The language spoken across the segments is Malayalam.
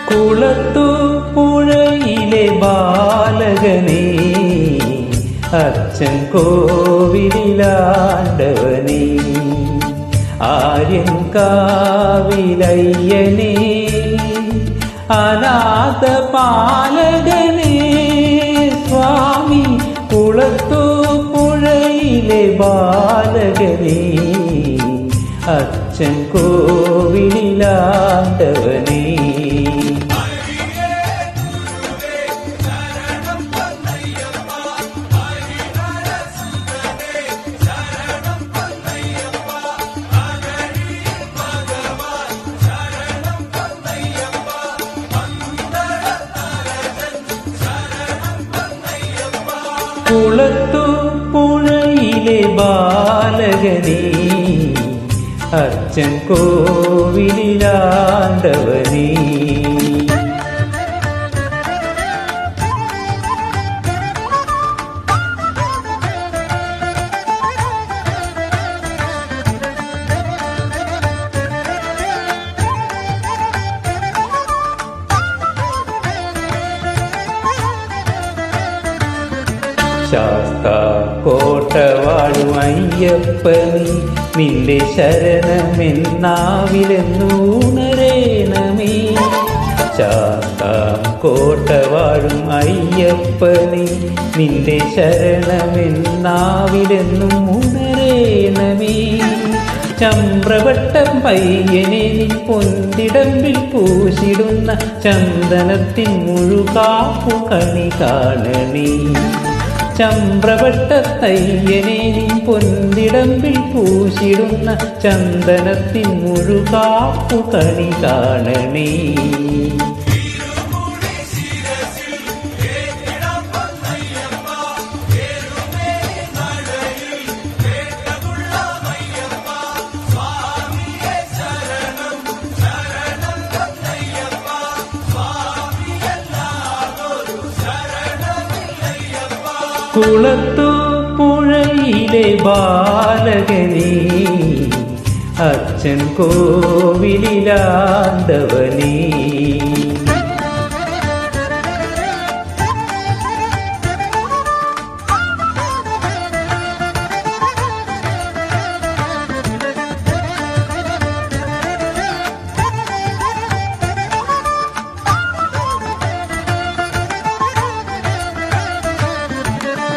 കുളത്തു പുഴയിലെ ബാലകനെ അച്ഛൻ കോവിലാണ്ടവനെ ആര്യൻ കാവിലയ്യനെ അനാഥ പാലകനെ സ്വാമി കുളത്തു പുഴയിലെ ബാലകനെ അച്ഛൻ കോവിലാണ്ടവനെ കുളത്തു പുഴയിലെ ബാലകനെ അച്ഛൻ കോവിലാണ്ടവനെ ശാസ്താ കോട്ടവാഴും അയ്യപ്പനി നിന്റെ ശരണമെന്നാവിലെന്നൂണരേണമേ ശാസ്താ കോട്ടവാഴും അയ്യപ്പനി നിന്റെ ശരണമെന്നാവിലെന്നും ഉണരേണമേ ചമ്രവട്ടം പയ്യനെ നിൻ പൊന്തിടമ്പിൽ പൂശിടുന്ന ചന്ദനത്തിൻ മുഴുകാപ്പു കണി കാണണേ ചമ്രവട്ടത്തയ്യനെ നീ പൊന്തിടമ്പിൽ പൂശിടുന്ന ചന്ദനത്തിൻ മുഴുകാപ്പു കണി കാണണേ കുളത്തു പുഴയിലെ ബാലകനെ അച്ഛൻ കോവിലാണ്ടവനെ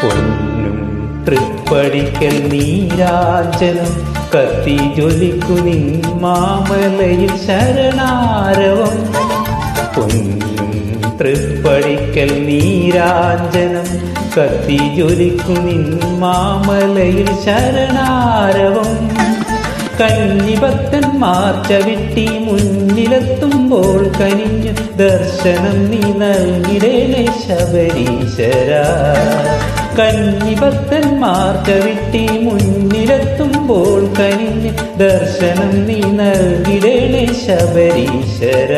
പൊന്നും തൃപ്പടിക്കൽ നീരാഞ്ജനം കത്തി ജ്വലിക്കു നിൻ മാമലയിൽ ശരണാരവം പൊന്നും തൃപ്പടിക്കൽ നീരാഞ്ജനം കത്തി ജ്വലിക്കു നിൻ മാമലയിൽ ശരണാരവം കന്നിഭക്തന്മാർ ചവിട്ടി മുന്നിലെത്തുമ്പോൾ കനിഞ്ഞു ദർശനം നീ നൽകിടേണേ ശബരീശര കന്നിഭക്തന്മാർ ചവിട്ടി മുന്നിലെത്തുമ്പോൾ കനിഞ്ഞു ദർശനം നീ നൽകിടേണേ ശബരീശര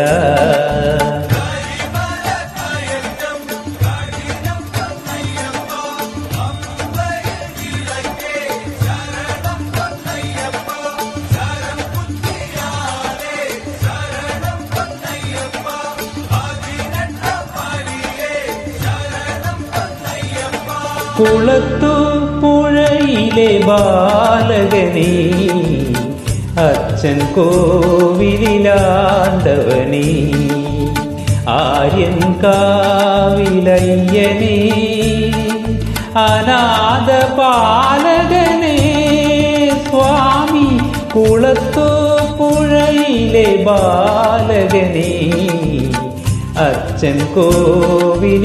കുളത്തു പുഴയിലെ ബാലകനെ അച്ഛൻ കോവിലാണ്ടവനെ ആര്യൻ കാവിലയ്യനെ അനാഥ പാലകനെ സ്വാമി കുളത്തു പുഴയിലെ ബാലകനെ അച്ഛൻ കോവിലാണ്ടവനെ